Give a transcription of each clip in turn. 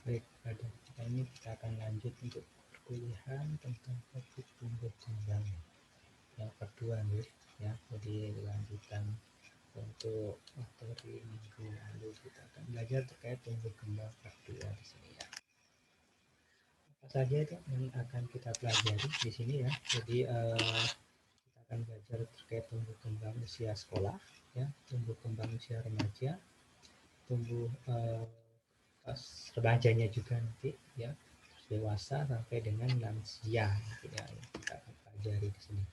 Baik, pada kita ini kita akan lanjut untuk perkuliahan tentang topik tumbuh kembang yang kedua nih ya. Jadi lanjutan untuk materi minggu lalu kita akan belajar terkait tumbuh kembang part 2 di sini ya. Apa saja itu yang akan kita pelajari di sini ya. Jadi kita akan belajar terkait tumbuh kembang usia sekolah ya, tumbuh kembang usia remaja, tumbuh pas remajanya juga nanti ya, terus dewasa sampai dengan lansia gitu ya, yang kita akan pelajari di sini.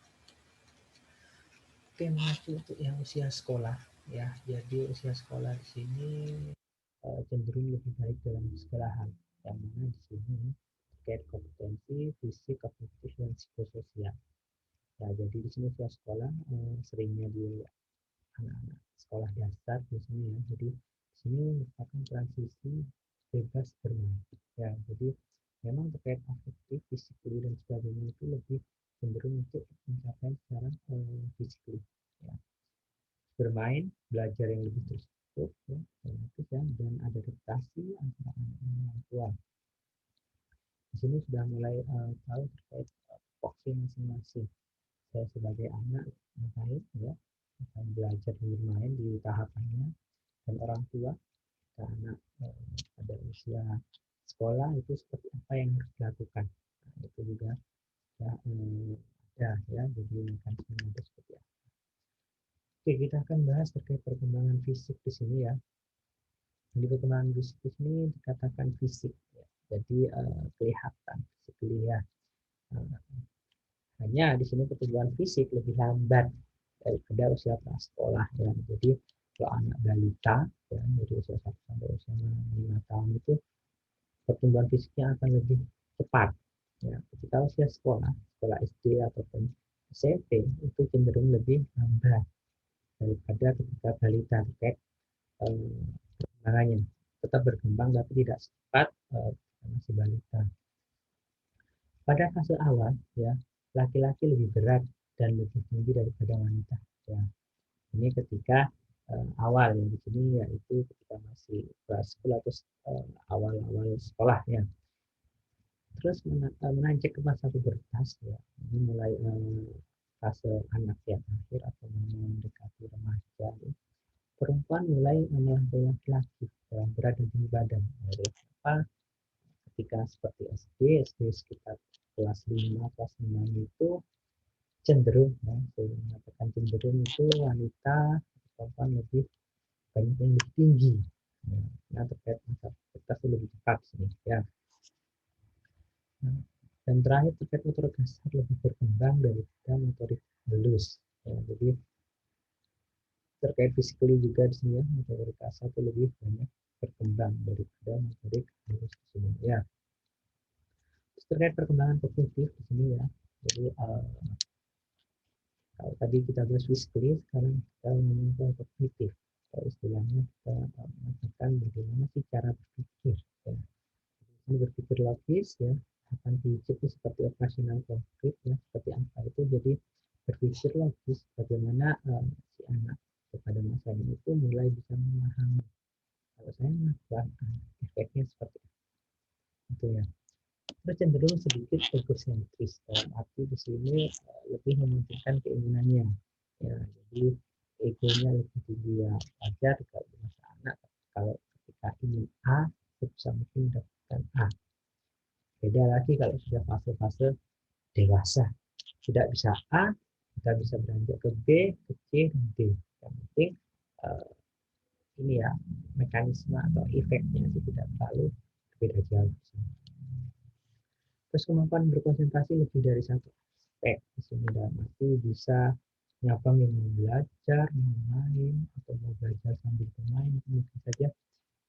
Oke, masuk untuk yang usia sekolah ya. Jadi usia sekolah di sini cenderung lebih baik dalam segala hal. Yang mana di sini terkait kompetensi, fisik, kognitif, dan psikososial. Ya, jadi di sini usia sekolah seringnya di anak-anak sekolah dasar di sini ya. Jadi di sini merupakan transisi bebas bermain. Ya, jadi memang terkait afektif, fisik dan sebagainya itu lebih cenderung untuk mencapai secara fisik ya. Bermain, belajar yang lebih terstruktur ya, dan ada adaptasi antara anak dan orang tua. Di sini sudah mulai tahu terkait porsi masing-masing. Saya sebagai anak baik ya, akan belajar bermain di tahapannya, dan orang tua karena pada usia sekolah itu seperti apa yang harus dilakukan. Nah, itu juga ya, ada ya, jadi mekanisme itu seperti apa. Oke, kita akan bahas terkait perkembangan fisik di sini ya. Di perkembangan fisik di sini dikatakan fisik ya. Jadi kelihatan fisik ya. Hanya di sini pertumbuhan fisik lebih lambat daripada usia prasekolah ya. Jadi kalau anak balita ya, dari usia 1 sampai usia 5 tahun itu pertumbuhan fisiknya akan lebih cepat ya. Ketika usia sekolah SD ataupun SMP itu cenderung lebih lambat daripada ketika balita. Terkait perkembangannya tetap berkembang tapi tidak cepat masih balita. Pada fase awal ya, laki-laki lebih berat dan lebih tinggi daripada wanita ya. Ini ketika awal ya, di sini yaitu ketika masih sekolah atau awal-awal sekolah ya. Terus menanjak ke masa pubertas ya, ini mulai fase anak yang akhir atau mendekati remaja ya. Perempuan mulai melampaui laki-laki dalam berat dan tinggi badan. Dari apa? Ketika seperti SD sekitar kelas 5, kelas 6 itu cenderung ya, saya mengatakan cenderung itu wanita perempuan lebih banyak yang lebih tinggi ya. Nah, terkait masa pubertas lebih cepat sih ya. Nah, dan terakhir terkait motorik kasar lebih berkembang daripada motorik halus ya. Jadi terkait physically juga di sini ya, motorik kasar itu lebih banyak berkembang daripada motorik halus di sini ya. Terus terkait perkembangan kognitif di sini ya. Jadi kalau tadi kita bahas physically, sekarang kita ngomongin kognitif. Kalau istilahnya kita mengatakan bagaimana sih cara berpikir ya. Ini berpikir logis ya, akan diuji seperti operasional konkret ya, seperti apa itu. Jadi berpikir logis bagaimana si anak pada masa ini itu mulai bisa memahami kalau saya melakukan efeknya seperti itu ya. Terus cenderung sedikit egosentris dalam arti di sini lebih mementingkan keinginannya ya. Jadi egonya lebih tinggi ya, wajar kalau di masa anak. Kalau ketika ingin A sebisa mungkin mendapatkan A. Beda lagi kalau sudah fase-fase dewasa, tidak bisa A, kita bisa beranjak ke B, ke C, dan D. Yang penting ini ya, mekanisme atau efeknya itu tidak terlalu berbeda jauh. Terus kemampuan berkonsentrasi lebih dari satu aspek di sini, dalam arti bisa nyabang yang mau belajar, mau main, atau mau belajar sambil bermain, mungkin saja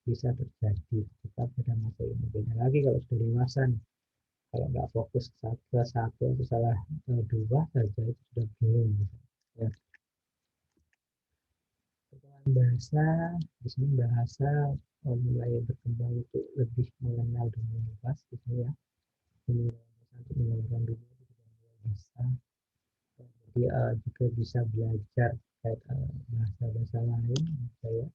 bisa terjadi kita pada masa ini. Beda lagi kalau sudah dewasa nih, kalau nggak fokus ke satu atau salah dua saja itu sudah bingung ya. Perkembangan bahasa di sini bahasa mulai berkembang itu lebih mengenal dunia luas gitu ya. Untuk mengenalkan dunia itu sudah mulai bisa. Jadi juga bisa belajar bahasa-bahasa lain gitu ya.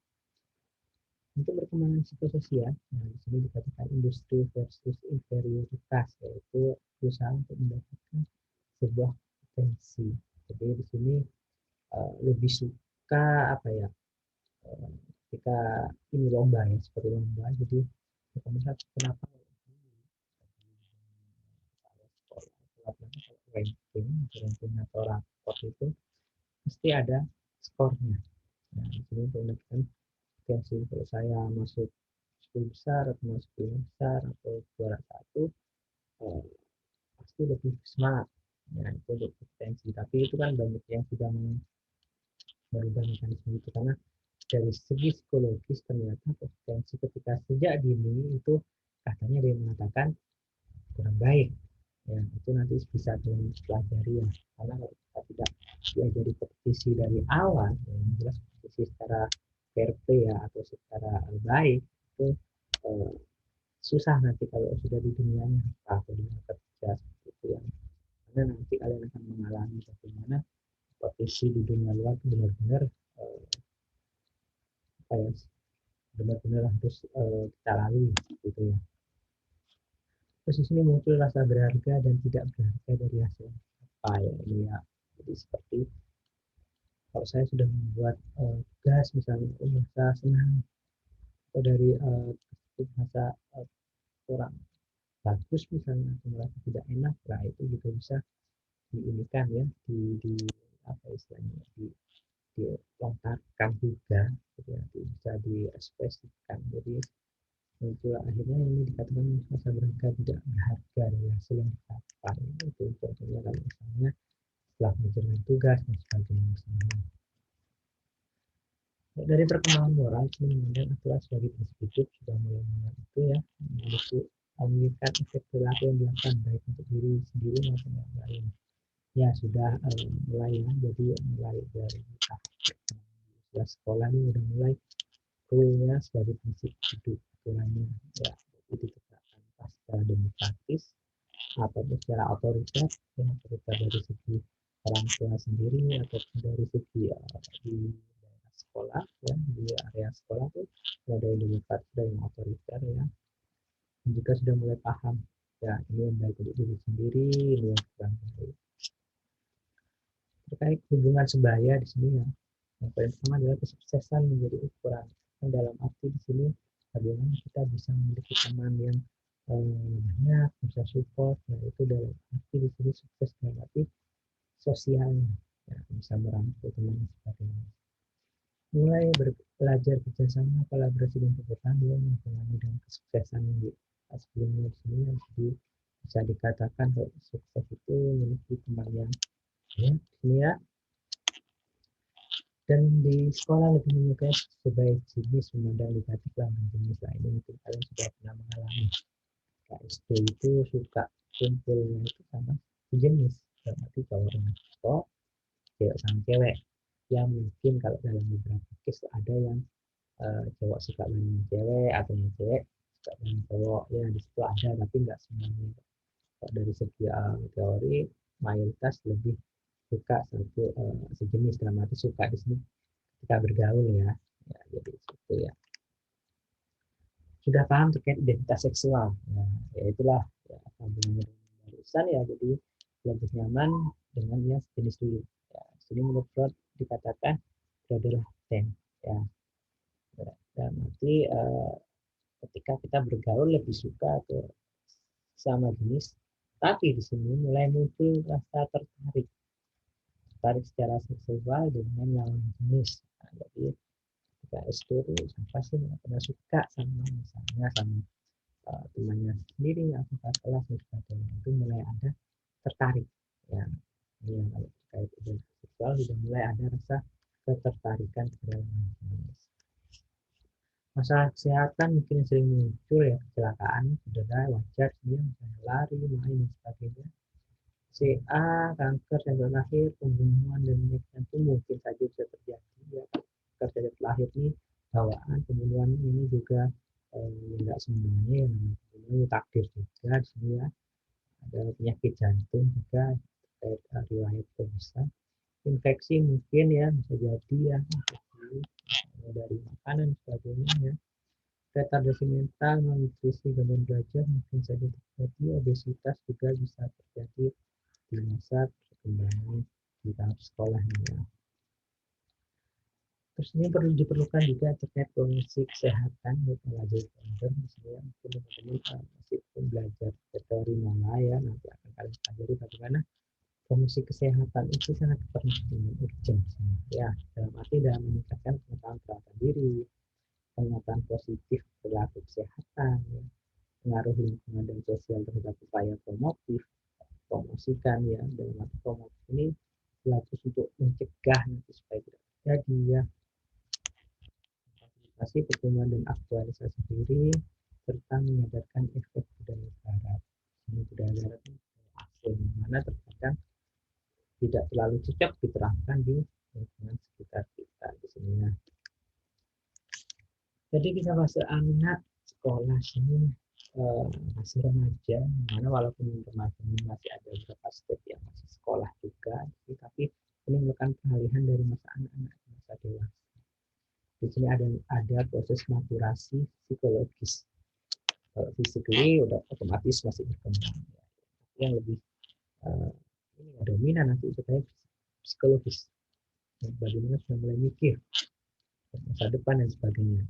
Untuk perkembangan psikososial, nah di sini dikatakan industri versus inferioritas, yaitu berusaha untuk mendapatkan sebuah potensi. Jadi di sini lebih suka apa ya? Ketika ini lomba ya, seperti lomba. Jadi kita melihat kenapa ranking atau raport itu mesti ada skornya. Nah, di sini untuk mendapatkan potensi kalau saya masuk 10 besar atau masuk 5 besar atau juara satu pasti lebih semangat ya itu untuk potensi, tapi itu kan banyak yang sudah merubah mekanisme itu karena dari segi psikologis ternyata potensi ketika sejak dini itu katanya dia mengatakan kurang baik ya, itu nanti bisa dipelajari ya, karena kalau kita tidak diajari kompetisi dari awal ya, yang jelas kompetisi secara fair play ya atau secara baik itu eh, susah nanti kalau sudah di dunia nyata atau dunia kerja seperti itu ya, karena nanti kalian akan mengalami bagaimana kompetisi di dunia luar itu benar-benar apa ya, benar-benar harus kita lalui gitu ya. Terus di sini muncul rasa berharga dan tidak berharga dari hasil apa ya ini ya. Jadi seperti kalau saya sudah membuat tugas misalnya, merasa senang atau dari merasa kurang bagus misalnya, atau merasa tidak enak, nah itu juga bisa diinikan ya, di apa istilahnya, dilontarkan juga, gitu ya, bisa diekspresikan. Jadi muncul akhirnya ini dikatakan rasa berharga tidak berharga dari hasil yang dicapai. Itu contohnya kalau misalnya setelah mengerjakan tugas dan sebagainya misalnya. Dari perkembangan moral ini memandang aturan sebagai prinsip hidup sudah mulai itu ya, memiliki efek perilaku yang dilakukan baik untuk diri sendiri maupun yang lain. Ya sudah mulai ya, jadi mulai dari tahap sekolah ini sudah mulai rule-nya sebagai prinsip hidup aturannya ya, jadi ditegakkan secara demokratis atau secara otoriter ya, otoriter dari segi orang tua sendiri ataupun dari segi di sekolah ya, di area sekolah tuh ada yang demokratis dan yang otoriter ya. Jika sudah mulai paham ya ini yang baik untuk diri sendiri, ini yang kurang baik. Terkait hubungan sebaya di sini ya, yang paling pertama adalah kesuksesan menjadi ukuran. Yang dalam arti di sini bagaimana kita bisa memiliki teman yang banyak, bisa support, nah itu dalam arti di sini sukses dalam arti sosialnya, ya, bisa merangkul teman dan sebagainya. Mulai belajar kerjasama, kolaborasi dan bertanding mengalami dengan kesuksesan di sebelumnya di sini, jadi bisa dikatakan kalau sukses itu memiliki teman yang ya, ini ya. Dan di sekolah lebih menyukai sebagai jenis memandang negatif lawan jenis lainnya, mungkin kalian sudah pernah mengalami KSD itu suka kumpulnya itu sama jenis, berarti cowok dengan cowok, cewek sama cewek ya, mungkin kalau dalam beberapa case ada yang cowok suka main cewek atau yang cewek suka main cowok ya, di situ ada tapi nggak semuanya. Kalau dari segi teori mayoritas lebih suka satu sejenis, dalam arti suka di sini kita bergaul ya, ya jadi itu ya. Sudah paham terkait identitas seksual ya itulah ya, sambungannya barusan ya, jadi lebih nyaman dengan yang sejenis dulu ya. Jadi menurut Freud dikatakan itu adalah ten ya, dan nanti ketika kita bergaul lebih suka ke sama jenis, tapi di sini mulai muncul rasa tertarik secara seksual dengan lawan jenis. Nah, jadi ketika SD itu siapa sih nggak pernah suka sama misalnya sama temannya sendiri atau kakak kelas dan sebagainya, itu mulai ada tertarik ya. Ini yang kalau terkait identitas seksual sudah mulai ada rasa ketertarikan kepada lawan jenis. Masalah kesehatan mungkin sering muncul ya, kecelakaan cedera wajar dia misalnya lari main dan sebagainya. CA, kanker sel lahir, pembunuhan dan penyakit jantung mungkin saja bisa terjadi ya. Kanker sel lahir ini bawaan, pembunuhan ini juga enggak semuanya ya, namanya takdir juga di sini ya. Ada penyakit jantung juga terkait riwayat bisa. Infeksi mungkin ya bisa jadi ya, infeksi dari makanan sebagainya ya. retardasi mental, malnutrisi, gangguan belajar mungkin saja terjadi, obesitas juga bisa terjadi di masa perkembangan di tahap sekolahnya. Terus ini perlu diperlukan juga terkait promosi kesehatan belajar gender, misalnya mungkin teman-teman meskipun belajar teori mana ya, nanti akan kalian pelajari bagaimana promosi kesehatan itu sangat penting, urgent ya, dalam arti dalam meningkatkan pengetahuan perawatan diri, penguatan positif perilaku kesehatan, ya, pengaruh lingkungan dan sosial terhadap upaya promotif, promosikan ya, dalam arti promotif ini berlaku untuk mencegah nanti supaya tidak terjadi ya, fasilitasi pertumbuhan dan aktualisasi diri, serta menyadarkan efek budaya barat. Ini budaya barat asing, mana terkadang tidak terlalu cocok diterapkan di lingkungan sekitar kita di sini. Jadi kita masuk anak sekolah ini masih remaja, mana walaupun remaja ini masih ada beberapa step yang masih sekolah juga, tapi ini merupakan peralihan dari masa anak-anak ke masa dewasa. Di sini ada proses maturasi psikologis. Kalau physically udah otomatis masih berkembang. Yang lebih ini dominan nanti terkait psikologis. Bagaimana sudah mulai mikir masa depan dan sebagainya.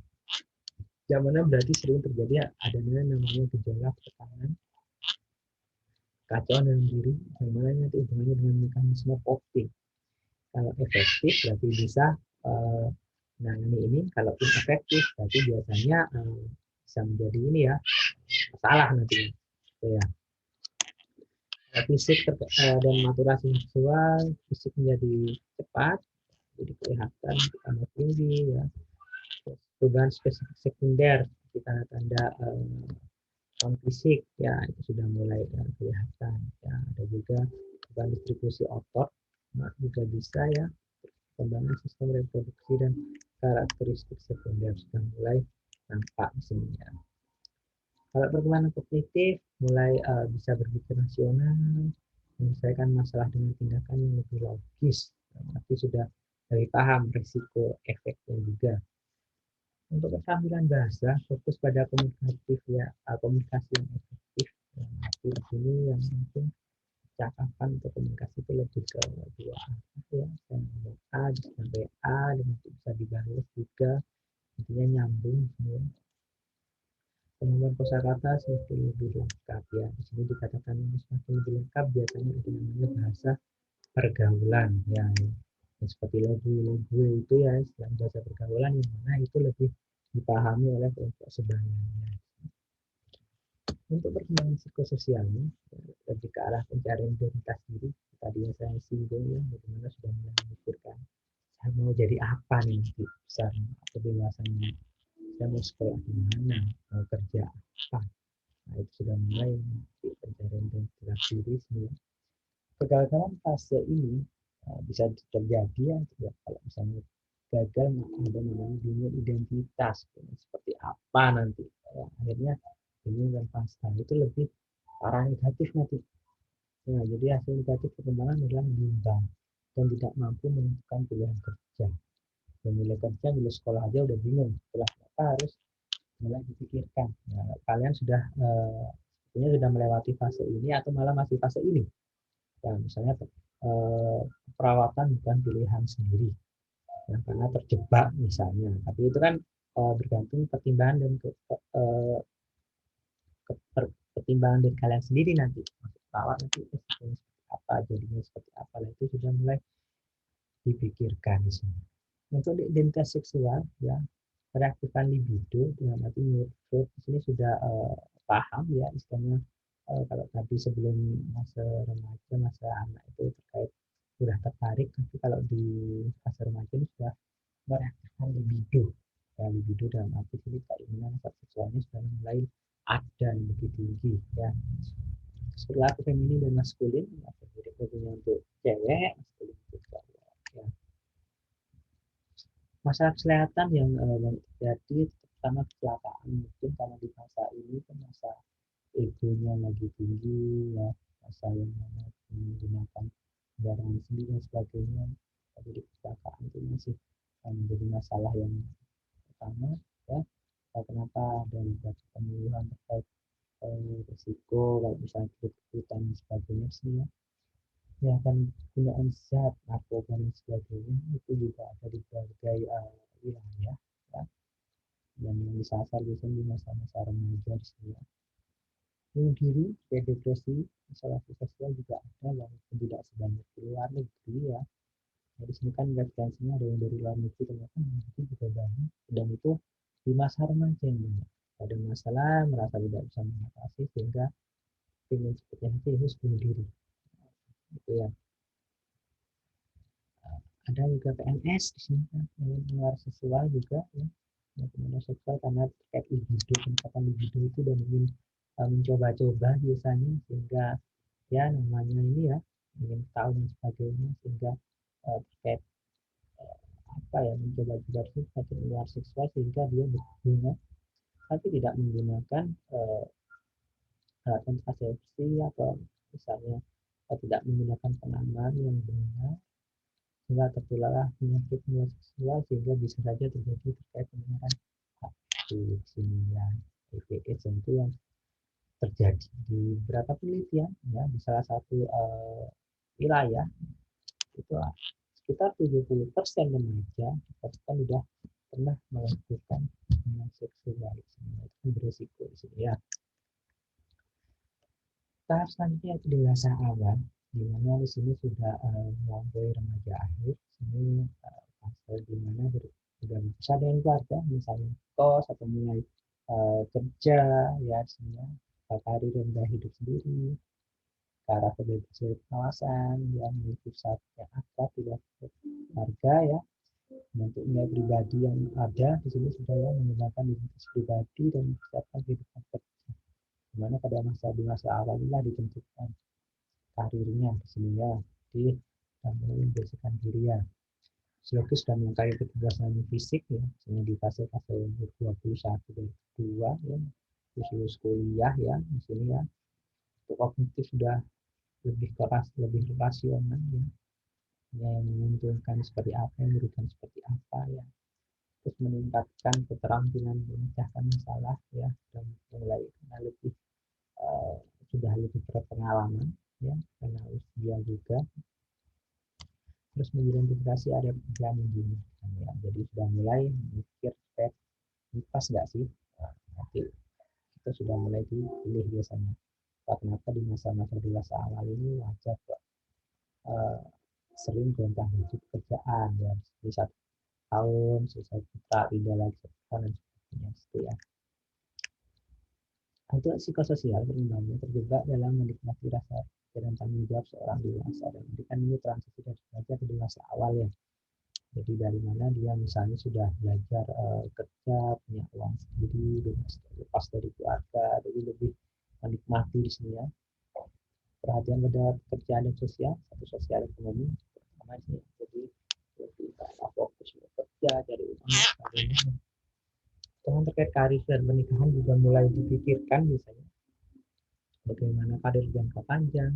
Yang mana berarti sering terjadi adanya namanya gejala tekanan, kacauan dalam diri, yang mana nanti hubungannya dengan mekanisme coping. Kalau efektif berarti bisa menangani ini, kalau inefektif berarti biasanya bisa menjadi ini ya, masalah nanti ya. Fisik dan maturasi seksual, fisik menjadi cepat, jadi kelihatan tambah tinggi ya. Perubahan spesifik sekunder seperti tanda-tanda fisik ya, itu sudah mulai kelihatan ya. Ada juga perubahan distribusi otot, juga bisa ya, perkembangan sistem reproduksi dan karakteristik sekunder sudah mulai nampak di sini ya. Kalau perkembangan kognitif mulai bisa berpikir rasional, menyelesaikan masalah dengan tindakan yang lebih logis, tapi sudah lebih paham risiko efeknya juga. Untuk keterampilan bahasa, fokus pada komunikatif ya, komunikasi yang efektif. Tapi di sini yang penting cakapan untuk komunikasi itu lebih ke dua ya, A sampai A dan itu bisa dibalas juga, intinya nyambung ya. Kemampuan kosakata semakin lebih lengkap ya. Di sini dikatakan semakin lebih lengkap biasanya itu namanya bahasa pergaulan ya. Seperti logo itu ya, istilah bahasa pergaulan yang mana itu lebih dipahami oleh kelompok sebayanya. Untuk perkembangan psikososialnya lebih ke arah pencarian identitas diri. Tadi yang saya singgung ya, bagaimana sudah mulai memikirkan saya mau jadi apa nih nanti besar atau dewasanya, saya mau sekolah di mana, mau kerja apa. Nah, itu sudah mulai pencarian identitas diri semua. Kegagalan fase ini bisa terjadi ya, kalau misalnya gagal ada namanya bingung identitas seperti apa nanti ya, akhirnya bingung dan pasca itu lebih arah negatif nanti ya. Jadi hasil negatif perkembangan adalah bimbang dan tidak mampu menentukan pilihan kerja. Memilih kerja, milih sekolah aja udah bingung, setelah apa harus mulai dipikirkan ya, kalian sudah sepertinya sudah melewati fase ini atau malah masih fase ini ya. Misalnya perawatan bukan pilihan sendiri ya, karena terjebak misalnya, tapi itu kan bergantung pertimbangan dan pertimbangan dari kalian sendiri nanti masuk perawat nanti seperti apa, jadinya seperti apa, itu sudah mulai dipikirkan di sini. Untuk identitas seksual ya, reaktifkan libido dengan arti menurut di sini sudah paham ya istilahnya. Kalau tadi sebelum masa remaja, masa anak itu terkait sudah tertarik, tapi kalau di fase remaja ini sudah mereaktifkan libido ya. Libido dalam arti ini keinginan seksualnya sudah mulai ada yang lebih tinggi ya. Perilaku feminin dan maskulin, femininnya untuk cewek, maskulin untuk cowok ya. Masalah kesehatan yang terjadi terutama kecelakaan, mungkin karena di masa ini kan masa egonya lagi tinggi ya, masa yang menggunakan kendaraan sendiri dan sebagainya, jadi kecelakaan itu masih menjadi masalah yang utama ya. kenapa dan beberapa penyuluhan terkait risiko kalau misalnya ikut-ikutan dan sebagainya sih ya. Ya kan penggunaan zat narkoba dan sebagainya itu juga ada di berbagai wilayah ya. Dan yang disasar biasanya di masa-masa remaja di sini ya. Bunuh diri, depresi, isolasi sosial juga ada walaupun tidak sebanyak di luar negeri ya. Nah, di sini kan referensinya ada yang dari luar negeri ternyata itu juga banyak dan itu di masa remaja yang banyak. Ada masalah merasa tidak bisa mengatasi sehingga ingin seperti itu harus bunuh diri. Itu ya. Ada juga PNS di sini kan pengeluar seksual juga ya. Pengeluar seksual karena terkait libido, peningkatan libido itu dan ingin mencoba-coba biasanya sehingga ya namanya ini ya ingin tahu dan sebagainya sehingga terkait apa ya mencoba-coba satu luar seksual sehingga dia berhubungan tapi tidak menggunakan alat kontrasepsi atau misalnya tidak menggunakan pengaman yang benar sehingga tertularlah penyakit menular seksual sehingga bisa saja terjadi terkait penularan HIV, 9, AIDS itu yang terjadi di beberapa penelitian ya di salah satu wilayah itu sekitar 70% remaja dikatakan sudah pernah melakukan hubungan seksual itu berisiko di sini ya. Tahap selanjutnya itu dewasa awal di mana di sini sudah melampaui remaja akhir. Ini fase di mana sudah bisa dengan keluarga misalnya kos atau mulai kerja ya sebenarnya karir dan hidup sendiri ke arah kebebasan kawasan yang memiliki pusat yang akrab tidak keluarga ya untuk nilai pribadi yang ada di sini sudah ya menggunakan identitas pribadi dan mempersiapkan kehidupan kerja di mana pada masa awal inilah ditentukan karirnya di sini ya di mulai membersihkan diri ya psikologis dan melengkapi ketegasan fisik ya misalnya di fase-fase umur 21 dan 2 ya lulus kuliah ya di sini ya untuk kognitif sudah lebih keras lebih rasional ya yang menguntungkan seperti apa yang merugikan seperti apa ya terus meningkatkan keterampilan memecahkan masalah ya dan mulai lebih sudah lebih berpengalaman ya karena usia juga terus mengidentifikasi area pekerjaan yang diinginkan ya jadi sudah mulai mikir pas nggak sih nanti kita sudah mulai dipilih biasanya kenapa di masa-masa dewasa awal ini wajar kok sering gonta ganti pekerjaan ya di 1 tahun selesai kita pindah lagi 1 tahun dan sebagainya gitu ya. Untuk psikososial perubahannya terjebak dalam menikmati rasa dan tanggung jawab seorang dewasa dan kan ini transisi dari remaja ke dewasa awal ya. Jadi dari mana dia misalnya sudah belajar kerja punya uang sendiri lepas dari keluarga jadi lebih menikmati di sini ya perhatian pada pekerjaan dan sosial satu sosial ekonomi pertama ini jadi lebih fokus bekerja dari uang sebagainya dengan terkait karir dan pernikahan juga mulai dipikirkan misalnya bagaimana karir jangka panjang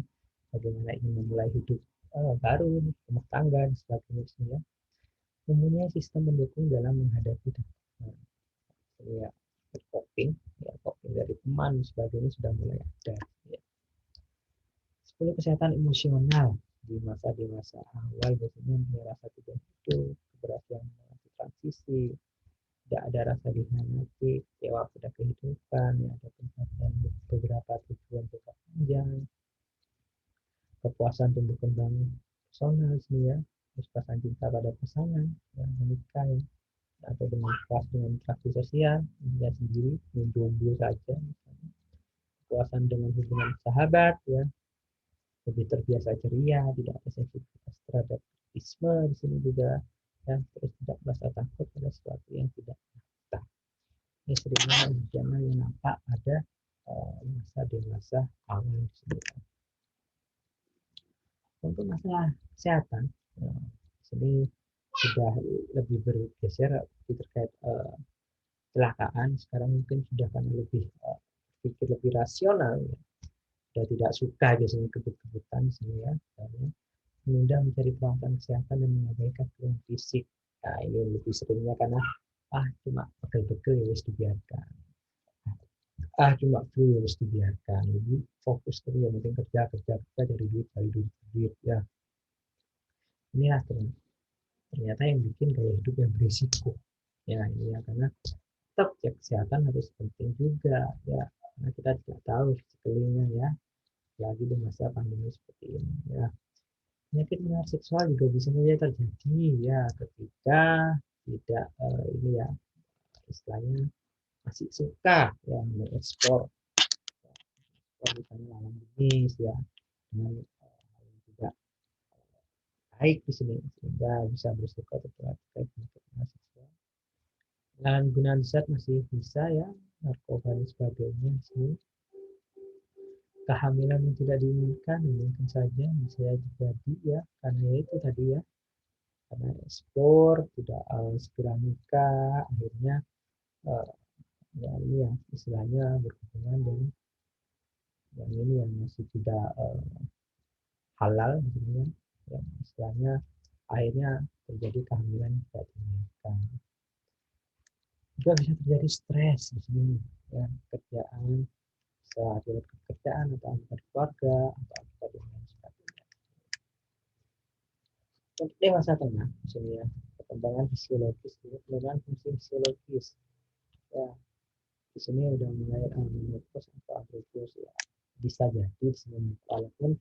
bagaimana ingin memulai hidup baru rumah tangga dan sebagainya mempunyai sistem pendukung dalam menghadapi ya coping ya coping dari teman dan sebagainya sudah mulai ada ya. 10 kesehatan emosional di masa dewasa awal biasanya merasa tidak hidup keberhasilan melewati transisi tidak ada rasa dihianati kecewa pada kehidupan ya ada pencapaian beberapa tujuan jangka panjang kepuasan tumbuh kembang personal sih ya kepuasan cinta pada pasangan yang menikah ya atau dengan puas dengan interaksi sosial dia sendiri menjomblo saja misalnya kepuasan dengan hubungan sahabat ya lebih terbiasa ceria tidak ada sensitivitas terhadap isme di sini juga ya terus tidak merasa takut pada sesuatu yang tidak nyata ini seringnya jangan yang nampak pada masa dewasa awal di sini. Untuk masalah kesehatan sini sudah lebih bergeser terkait kecelakaan sekarang mungkin sudah kan lebih pikir lebih rasional ya. Sudah tidak suka biasanya kebut-kebutan sini ya karena menunda mencari perawatan kesehatan dan mengabaikan keluhan fisik nah ini lebih seringnya karena cuma pegel-pegel ya harus dibiarkan cuma flu harus dibiarkan, jadi fokus terus yang penting kerja kerja kerja, cari duit ya. Inilah ternyata yang bikin gaya hidup yang berisiko ya, ini ya, karena tetap cek kesehatan harus penting juga ya, karena kita tidak tahu sekelilingnya ya, lagi di masa pandemi seperti ini ya. Penyakit menular seksual juga bisa saja terjadi ya ketika tidak ini ya, istilahnya masih suka ya mengekspor misalnya lawan jenis ya, dengan yang tidak baik di sini, sehingga bisa berisiko terkait penyakit menular seksual. Penyalahgunaan zat masih bisa ya, narkoba dan sebagainya di sini. Kehamilan yang tidak diinginkan mungkin saja bisa terjadi ya, karena itu tadi ya, karena ekspor tidak segera nikah, akhirnya uh, ya ini ya istilahnya berhubungan dengan yang ini yang masih tidak halal gitu ya, yang istilahnya akhirnya terjadi kehamilan tidak diinginkan. Juga bisa terjadi stres di sini ya, kerjaan, bisa akibat pekerjaan atau akibat keluarga atau akibat yang lain sebagainya. Untuk dewasa tengah di sini ya, perkembangan fisiologis, penurunan fungsi fisiologis ya, di sini udah mulai menopause atau andropause ya, bisa jadi di sini walaupun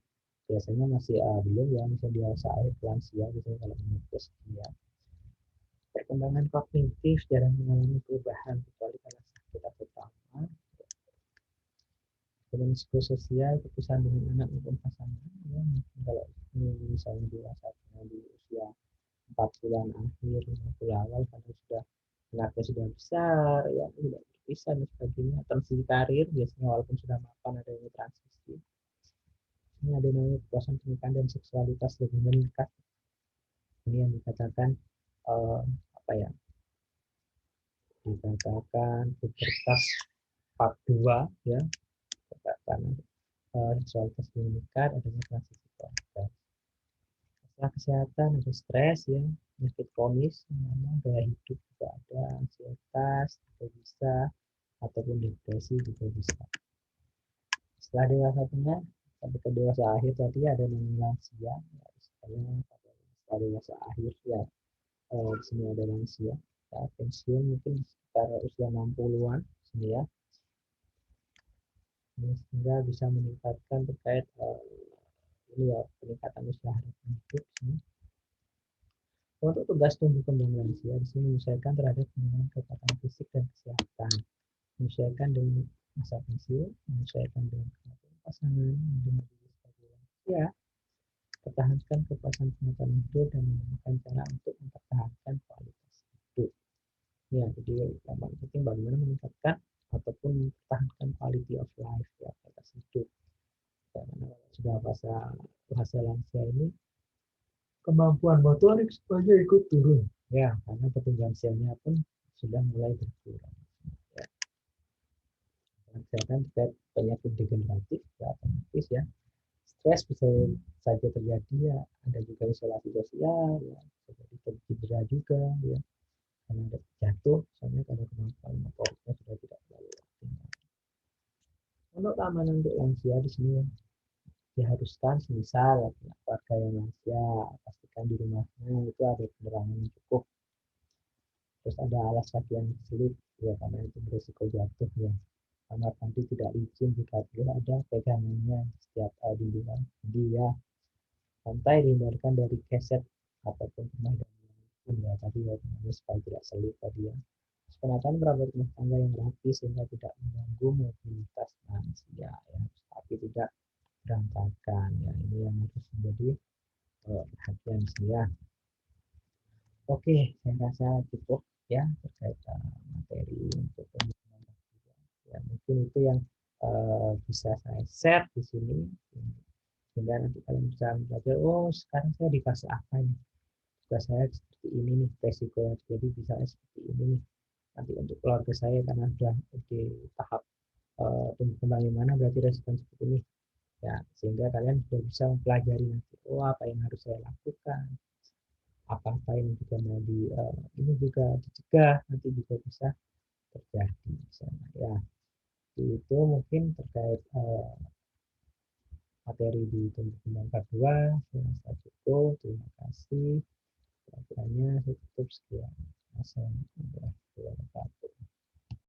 biasanya masih belum ya, bisa dewasa akhir lansia gitu kalau menopause ya. Perkembangan kognitif jarang mengalami perubahan kecuali karena sakit atau trauma. Hubungan psikososial, keputusan dengan anak maupun pasangan ya, mungkin kalau misalnya dewasa di usia 4 bulan akhir 50 awal karena sudah anaknya sudah besar ya, tidak berpisah dan sebagainya, transisi karir biasanya walaupun sudah mapan ada yang transisi, ini ada namanya kepuasan pernikahan dan seksualitas lebih meningkat, ini yang dikatakan apa ya, dikatakan pubertas part 2 ya, dikatakan seksualitas lebih meningkat, adanya transisi kualitas. Masalah kesehatan ada stres ya, penyakit kronis, memang gaya hidup juga ada, ansietas juga bisa, ataupun depresi juga bisa. Setelah dewasa tengah sampai ke dewasa akhir tadi ada namanya lansia, ya, setelah dewasa akhir ya, di sini ada lansia ya, pensiun mungkin sekitar usia 60-an sini ya, ini sehingga bisa meningkatkan terkait ini ya, peningkatan usia harapan hidup sini. Untuk tugas tumbuh kembang lansia di sini menyesuaikan terhadap penurunan kekuatan fisik dan kesehatan, menyesuaikan dengan masa pensiun, menyesuaikan dengan kemampuan pasangan, dengan diri sebagai lansia, pertahankan kepuasan pengetahuan hidup dan menemukan cara untuk mempertahankan kualitas hidup. Ya, jadi yang paling penting bagaimana meningkatkan ataupun mempertahankan quality of life ya, kualitas hidup. Karena sudah bahasa lansia ini kemampuan motorik semuanya ikut turun ya, karena pertumbuhan selnya pun sudah mulai berkurang ya. Kesehatan terkait penyakit degeneratif ya, otomatis ya, stres bisa saja terjadi ya, ada juga isolasi sosial ya, bisa jadi cedera juga ya, karena ada jatuh misalnya karena kemampuan motoriknya sudah tidak terlalu optimal. Untuk keamanan untuk lansia di sini diharuskan semisal keluarga yang lansia, pastikan di rumahnya itu ada penerangan yang cukup, terus ada alas kaki yang selip ya, karena itu berisiko jatuh ya. Kamar mandi tidak licin jika perlu ada pegangannya setiap di luar dia. Lantai dihindarkan dari keset ataupun rumah dan ya tadi ya, supaya tidak selip tadi ya. Penataan perabot rumah tangga yang rapi sehingga tidak mengganggu mobilitas manusia ya, tapi tidak berantakan ya, ini yang harus menjadi perhatian saya. Oke, saya rasa cukup ya terkait materi untuk pembicaraan ya, mungkin itu yang bisa saya share di sini, sehingga nanti kalian bisa belajar, oh sekarang saya di fase apa nih, tugas saya seperti ini nih, resiko yang terjadi bisa seperti ini nih, nanti untuk keluarga saya karena sudah di tahap tumbuh kembang yang mana berarti respon seperti ini ya, sehingga kalian sudah bisa mempelajari nanti, oh apa yang harus saya lakukan, apa-apa yang juga mau ini juga dicegah nanti juga bisa terjadi misalnya ya. Itu mungkin terkait materi di tumbuh kembang kedua. Saya cukup. Terima kasih. Kiranya saya tutup sekian. Assalamualaikum.